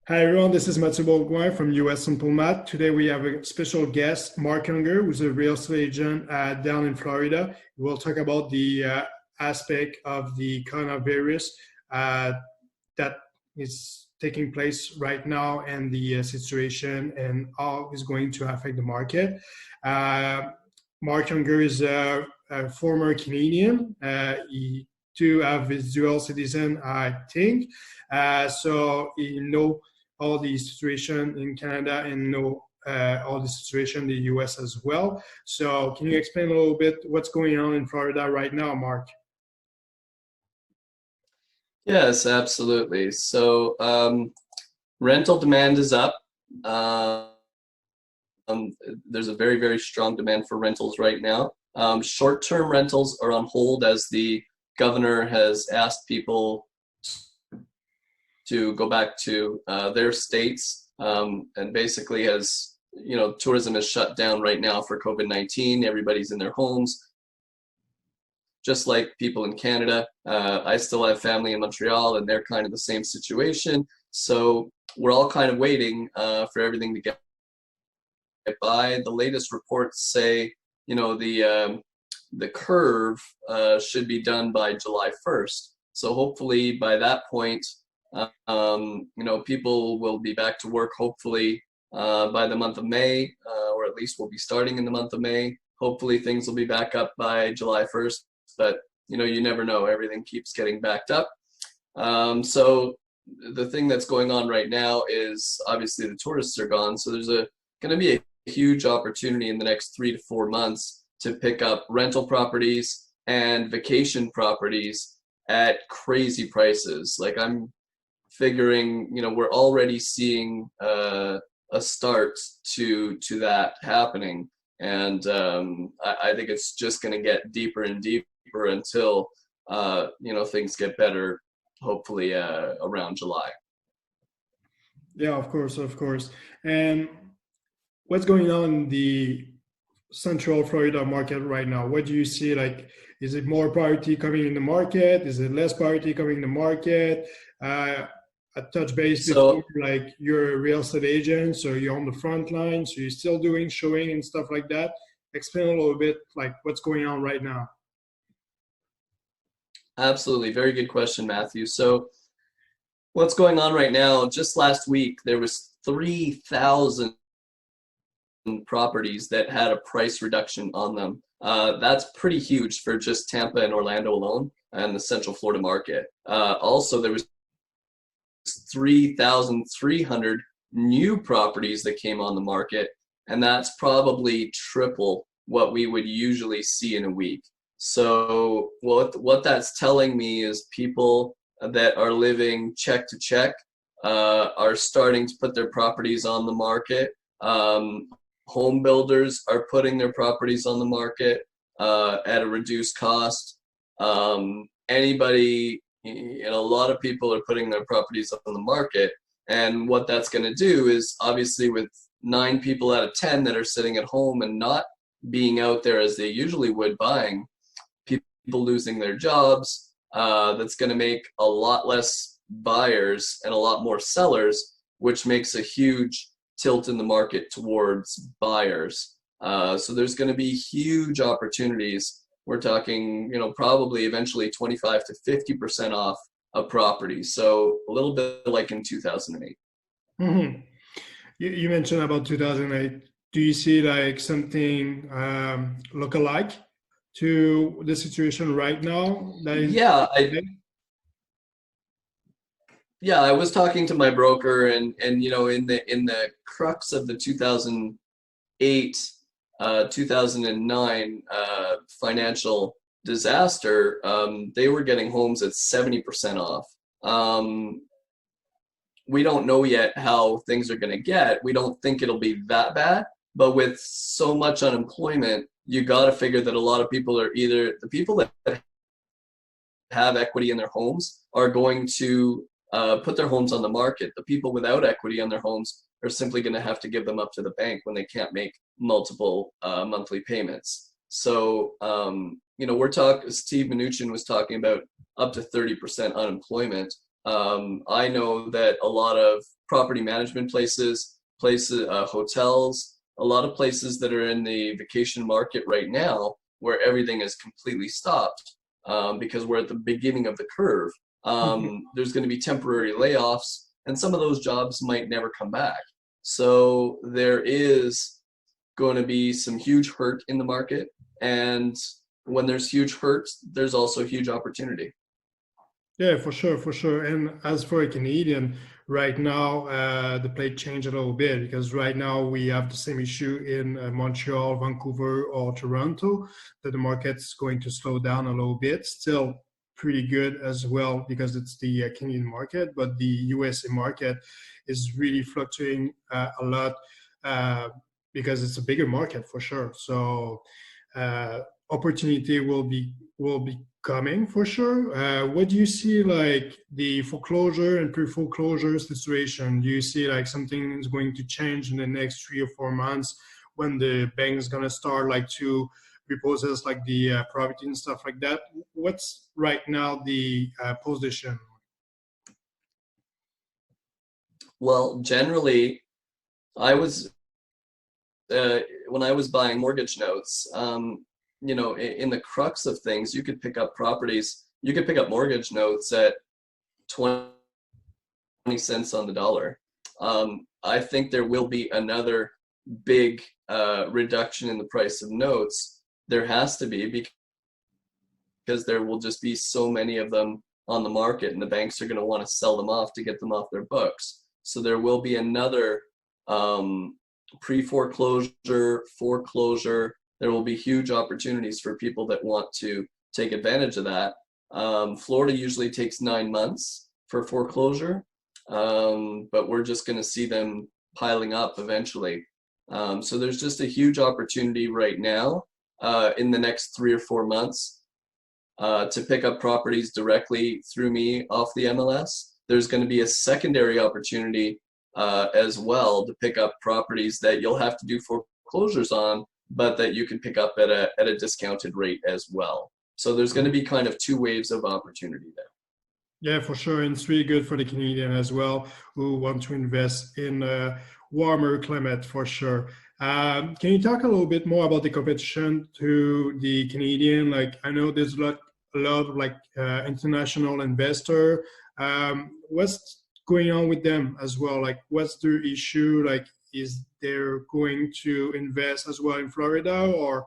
Hi everyone, this is Mathieu Bourgoin from US Simple Math. Today we have a special guest, Marc Younger, who's a real estate agent down in Florida. We'll talk about the aspect of the coronavirus uh, that is taking place right now and the situation and how it's going to affect the market. Uh, Marc Younger is a former Canadian. He do have his dual citizen, I think. So he know all the situation in Canada and know all the situation in the US as well. So can you explain a little bit what's going on in Florida right now, Marc? Yes, absolutely. Rental demand is up. Um, there's a very, very strong demand for rentals right now. Short-term rentals are on hold as the governor has asked people to go back to their states, and basically tourism is shut down right now for COVID-19. Everybody's in their homes, just like people in Canada. I still have family in Montreal, and they're kind of the same situation. So we're all kind of waiting for everything to get by. The latest reports say, the curve should be done by July 1st. So hopefully by that point, people will be back to work. Hopefully by the month of May, or at least we'll be starting in the month of May. Hopefully things will be back up by July 1st. But you never know. Everything keeps getting backed up. So the thing that's going on right now is obviously the tourists are gone. So there's going to be a huge opportunity in the next 3 to 4 months to pick up rental properties and vacation properties at crazy prices. Like I'm figuring, we're already seeing a start to that happening, and I think it's just going to get deeper and deeper until things get better, hopefully around July. Yeah, of course, of course. And what's going on in the Central Florida market right now? What do you see? Like, is it more priority coming in the market? Is it less priority coming in the market? I touched base before, So like you're a real estate agent, so you're on the front line, so you're still doing showing and stuff like that. Explain a little bit, like what's going on right now. absolutely, very good question, Matthew. So what's going on right now? Just last week, there was 3,000 properties that had a price reduction on them. That's pretty huge for just Tampa and Orlando alone and the Central Florida market. Also, there was 3,300 new properties that came on the market, and that's probably triple what we would usually see in a week. So what that's telling me is people that are living check to check are starting to put their properties on the market. Home builders are putting their properties on the market at a reduced cost. A lot of people are putting their properties on the market. And what that's going to do is obviously with 9 people out of 10 that are sitting at home and not being out there as they usually would buying, people losing their jobs, that's going to make a lot less buyers and a lot more sellers, which makes a huge tilt in the market towards buyers. So there's going to be huge opportunities. We're talking, probably eventually 25 to 50% off a property. So a little bit like in 2008. Mm-hmm. You mentioned about 2008. Do you see like something look-alike to the situation right now that is Yeah, I today? yeah, I was talking to my broker, and in the crux of the 2008 2009 financial disaster, they were getting homes at 70% off. Um, we don't know yet how things are going to get. We don't think it'll be that bad, but with so much unemployment, you got to figure that a lot of people are either the people that have equity in their homes are going to put their homes on the market. The people without equity on their homes are simply going to have to give them up to the bank when they can't make multiple monthly payments. So, we're talking, Steve Mnuchin was talking about up to 30% unemployment. I know that a lot of property management places, hotels, a lot of places that are in the vacation market right now where everything is completely stopped because we're at the beginning of the curve. There's going to be temporary layoffs, and some of those jobs might never come back. So there is going to be some huge hurt in the market, and when there's huge hurt, there's also huge opportunity. Yeah, for sure, for sure. And as for a Canadian, right now the play changed a little bit because right now we have the same issue in Montreal, Vancouver, or Toronto, that the market's going to slow down a little bit. Still pretty good as well because it's the Canadian market, but the USA market is really fluctuating a lot because it's a bigger market for sure. So opportunity will be coming for sure. What do you see like the foreclosure and pre-foreclosure situation? Do you see like something is going to change in the next 3 or 4 months when the bank's gonna start like to repossess like the property and stuff like that? What's right now the position? Well, generally, I was when I was buying mortgage notes, in the crux of things, you could pick up properties, you could pick up mortgage notes at 20 cents on the dollar. I think there will be another big reduction in the price of notes. There has to be, because there will just be so many of them on the market, and the banks are going to want to sell them off to get them off their books. So there will be another pre-foreclosure, foreclosure. There will be huge opportunities for people that want to take advantage of that. Florida usually takes 9 months for foreclosure, but we're just going to see them piling up eventually. So there's just a huge opportunity right now in the next 3 or 4 months to pick up properties directly through me off the MLS. There's going to be a secondary opportunity as well to pick up properties that you'll have to do foreclosures on, but that you can pick up at a discounted rate as well. So there's going to be kind of 2 waves of opportunity there. Yeah, for sure. And it's really good for the Canadian as well who want to invest in a warmer climate for sure. Can you talk a little bit more about the competition to the Canadian? Like, I know there's a lot of like international investor. What's going on with them as well? Like, what's their issue? Like, is they're going to invest as well in Florida, or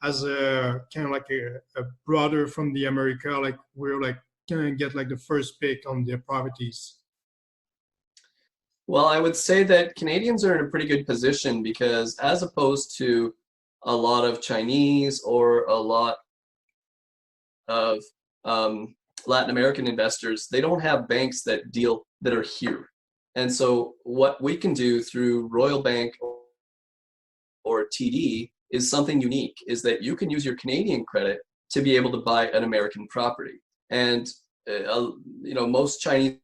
as a kind of like a brother from the America, like we're like can get like the first pick on their properties? Well, I would say that Canadians are in a pretty good position because, as opposed to a lot of Chinese or a lot of Latin American investors, they don't have banks that are here. And so what we can do through Royal Bank or TD is something unique, is that you can use your Canadian credit to be able to buy an American property. And most Chinese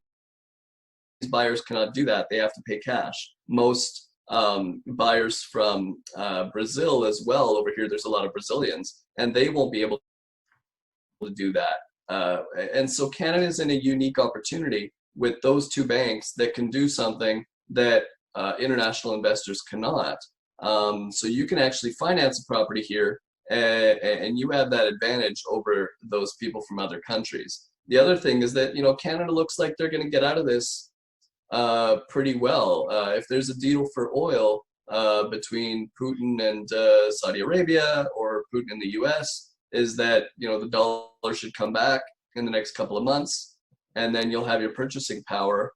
buyers cannot do that. They have to pay cash. Most buyers from Brazil as well, over here there's a lot of Brazilians, and they won't be able to do that. And so Canada is in a unique opportunity with those 2 banks that can do something that international investors cannot. So you can actually finance a property here, and you have that advantage over those people from other countries. The other thing is that Canada looks like they're going to get out of this pretty well. If there's a deal for oil between Putin and Saudi Arabia, or Putin and the US, is that the dollar should come back in the next couple of months, and then you'll have your purchasing power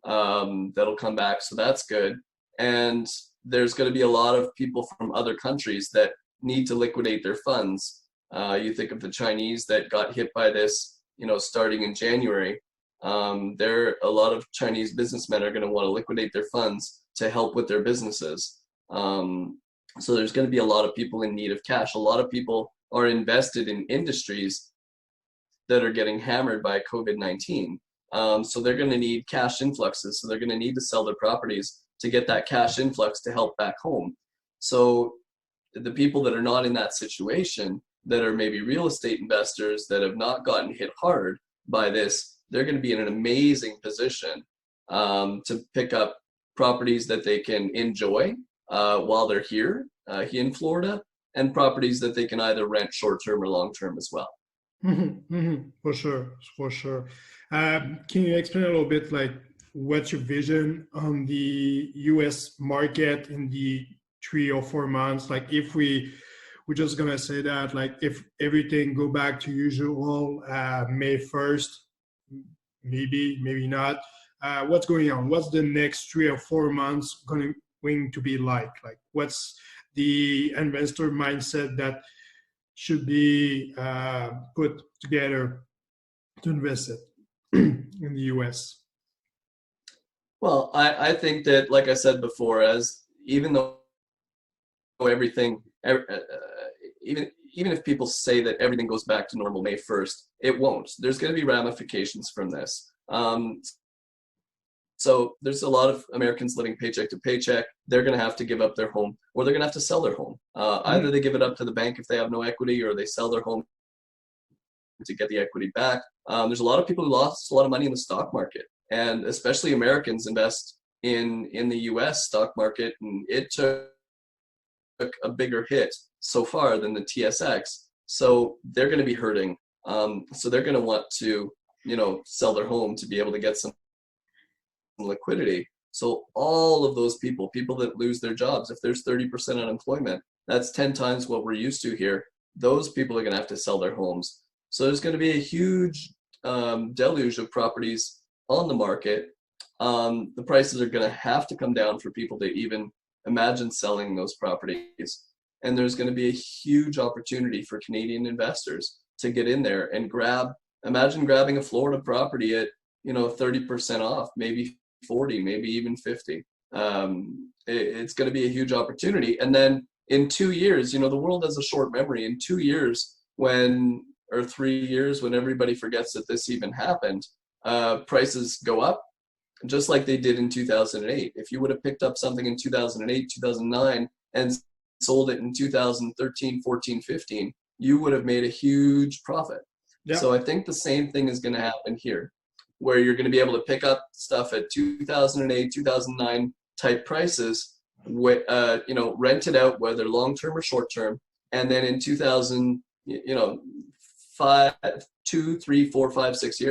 that'll come back. So that's good. And there's going to be a lot of people from other countries that need to liquidate their funds. You think of the Chinese that got hit by this, starting in January. A lot of Chinese businessmen are going to want to liquidate their funds to help with their businesses. So there's going to be a lot of people in need of cash. A lot of people are invested in industries that are getting hammered by COVID-19. So they're going to need cash influxes. So they're going to need to sell their properties to get that cash influx to help back home. So the people that are not in that situation, that are maybe real estate investors that have not gotten hit hard by this, they're going to be in an amazing position to pick up properties that they can enjoy while they're here in Florida, and properties that they can either rent short-term or long-term as well. For sure, for sure. Can you explain a little bit like what's your vision on the U.S. market in the 3 or 4 months? Like if we're just gonna say that like if everything go back to usual, May 1st, maybe not. What's going on? What's the next 3 or 4 months going to be like? Like what's the investor mindset that should be put together to invest it in the U.S.? Well, I think that, like I said before, as even though everything, even if people say that everything goes back to normal May 1st, it won't. There's going to be ramifications from this. So there's a lot of Americans living paycheck to paycheck. They're going to have to give up their home, or they're going to have to sell their home. Either they give it up to the bank if they have no equity, or they sell their home to get the equity back. There's a lot of people who lost a lot of money in the stock market, and especially Americans invest in the U.S. stock market, and it took a bigger hit so far than the TSX. So they're going to be hurting. So they're going to want to, sell their home to be able to get some liquidity. So all of those people that lose their jobs, if there's 30% unemployment, that's 10 times what we're used to here. Those people are going to have to sell their homes. So there's going to be a huge deluge of properties on the market. The prices are going to have to come down for people to even imagine selling those properties. And there's going to be a huge opportunity for Canadian investors to get in there and imagine grabbing a Florida property at 30% off, maybe 40, maybe even 50. It's going to be a huge opportunity. And then in 2 years, the world has a short memory. In 2 years, or 3 years, when everybody forgets that this even happened, prices go up, just like they did in 2008. If you would have picked up something in 2008, 2009, and sold it in 2013, 14, 15, you would have made a huge profit. Yeah. So I think the same thing is going to happen here, where you're going to be able to pick up stuff at 2008, 2009 type prices, rent it out, whether long-term or short-term, and then in 2000, 2, 3, 4, 5, 6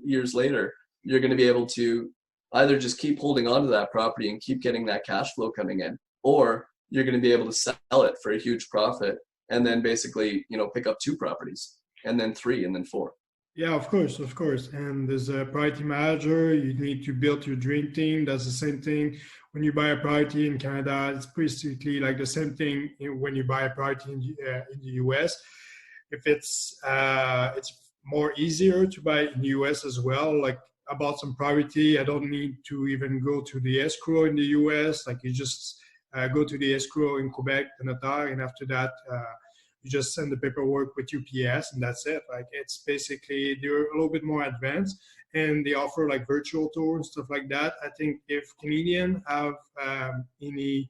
years later, you're going to be able to either just keep holding on to that property and keep getting that cash flow coming in, or you're going to be able to sell it for a huge profit and then basically, pick up 2 properties and then 3 and then 4. Yeah, of course. And as a property manager, you need to build your dream team. That's the same thing when you buy a property in Canada. It's basically like the same thing when you buy a property in the US. If it's more easier to buy in the US as well. Like I bought some property, I don't need to even go to the escrow in the US. Like you just go to the escrow in Quebec, the notaire, and after that, you just send the paperwork with UPS, and that's it. Like it's basically, they're a little bit more advanced, and they offer like virtual tours and stuff like that. I think if Canadians have any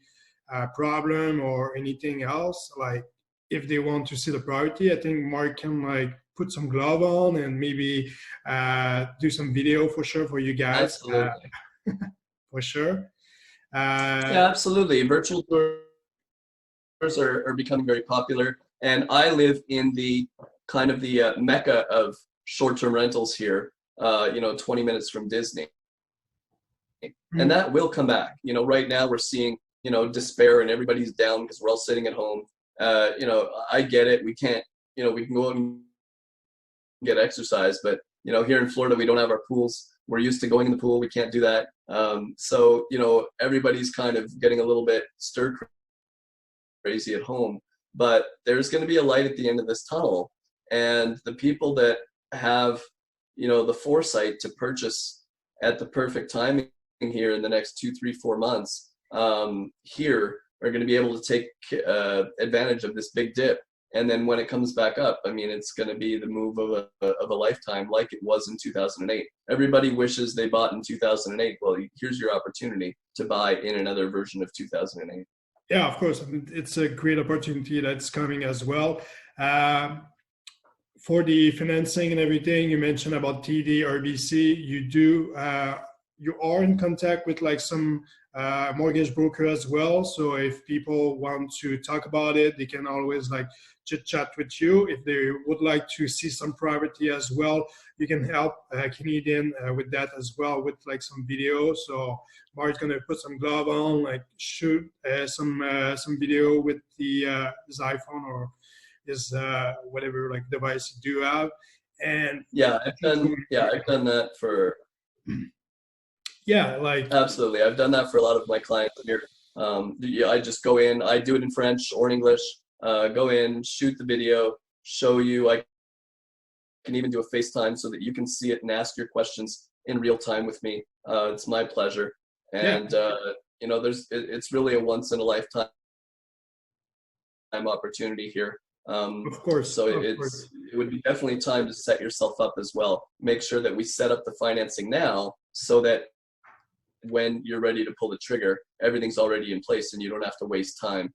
problem or anything else, like if they want to see the property, I think Marc can like put some glove on and maybe do some video for sure for you guys. Absolutely. For sure. Yeah, absolutely. Virtual tours are becoming very popular. And I live in the kind of the mecca of short-term rentals here, 20 minutes from Disney. And that will come back. Right now we're seeing, despair and everybody's down because we're all sitting at home. I get it. We can't, we can go out and get exercise, but, here in Florida, we don't have our pools. We're used to going in the pool. We can't do that. So, everybody's kind of getting a little bit stir crazy at home. But there's going to be a light at the end of this tunnel, and the people that have, the foresight to purchase at the perfect timing here in the next 2, 3, 4 months, here are going to be able to take advantage of this big dip. And then when it comes back up, it's going to be the move of a lifetime, like it was in 2008. Everybody wishes they bought in 2008. Well, here's your opportunity to buy in another version of 2008. Yeah, of course. It's a great opportunity that's coming as well. For the financing and everything, you mentioned about TD, RBC. You do you are in contact with like some mortgage broker as well. So if people want to talk about it, they can always like chit chat with you. If they would like to see some property as well, you can help Canadian with that as well, with like some video. So Mark's gonna put some glove on, like shoot some video with his iPhone or his whatever like device you do have. And I've done that for like absolutely. I've done that for a lot of my clients here. I just go in, I do it in French or English. Go in, shoot the video, show you. I can even do a FaceTime so that you can see it and ask your questions in real time with me. It's my pleasure. And it's really a once in a lifetime opportunity here. Of course. So it would be definitely time to set yourself up as well. Make sure that we set up the financing now so that when you're ready to pull the trigger, everything's already in place and you don't have to waste time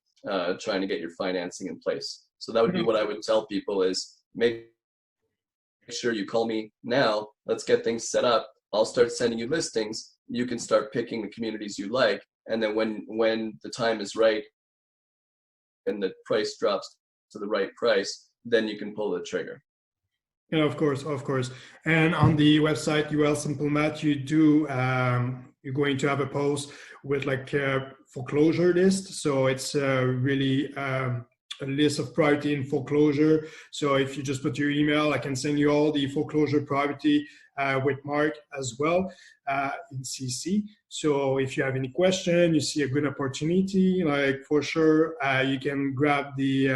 trying to get your financing in place. So that would be what I would tell people is make sure you call me now. Let's get things set up. I'll start sending you listings. You can start picking the communities you like. And then when the time is right and the price drops to the right price, then you can pull the trigger. Yeah, of course. And on the website UL Simple Math, you do you're going to have a post with like a foreclosure list. So it's really a list of property in foreclosure. So if you just put your email, I can send you all the foreclosure property with Marc as well in CC. So if you have any question, you see a good opportunity, like for sure, you can grab the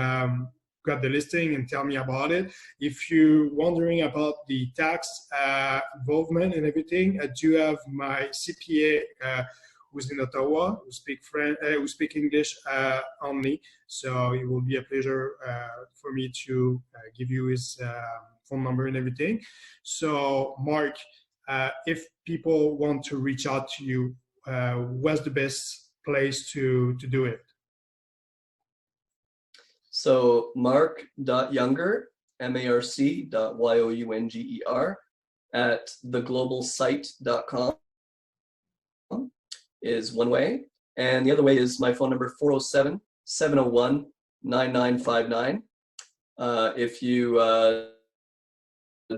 listing and tell me about it. If you're wondering about the tax involvement and everything, I do have my CPA who's in Ottawa, who speak English only. So it will be a pleasure for me to give you his phone number and everything. So Marc, if people want to reach out to you, what's the best place to do it? So marc.younger, marc.younger at theglobalsite.com is one way. And the other way is my phone number, 407-701-9959. If you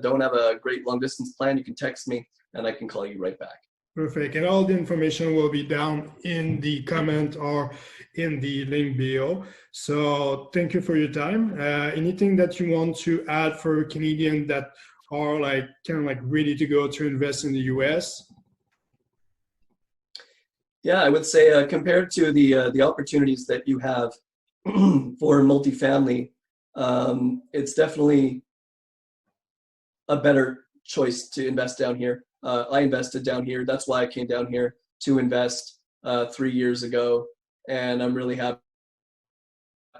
don't have a great long distance plan, you can text me and I can call you right back. Perfect. And all the information will be down in the comment or in the link bio. So thank you for your time. Anything that you want to add for Canadians that are like kind of like ready to go to invest in the US? Yeah, I would say compared to the opportunities that you have for multifamily, it's definitely a better choice to invest down here. I invested down here. That's why I came down here to invest 3 years ago, and I'm really happy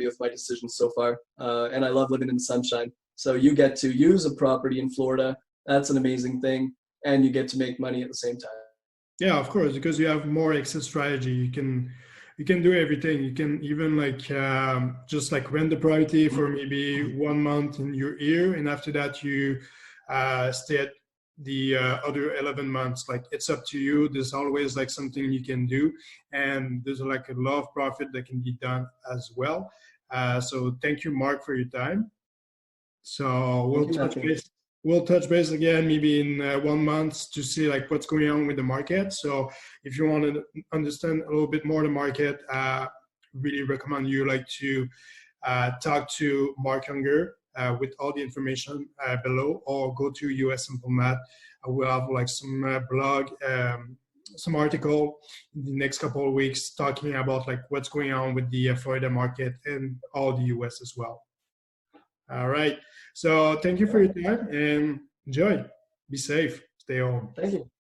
with my decision so far. And I love living in the sunshine. So you get to use a property in Florida. That's an amazing thing, and you get to make money at the same time. Yeah, of course, because you have more exit strategy. You can do everything. You can even like just like rent the property for maybe 1 month in your year, and after that you stay at the other 11 months. Like it's up to you. There's always like something you can do, and there's like a lot of profit that can be done as well. So thank you, Marc, for your time. So we'll touch base again maybe in 1 month to see like what's going on with the market. So if you want to understand a little bit more the market, really recommend you like to talk to Marc Younger with all the information below, or go to US Simple Math. We'll have like some blog, some article in the next couple of weeks talking about like what's going on with the Florida market and all the US as well. All right. So thank you for your time and enjoy. Be safe. Stay home. Thank you.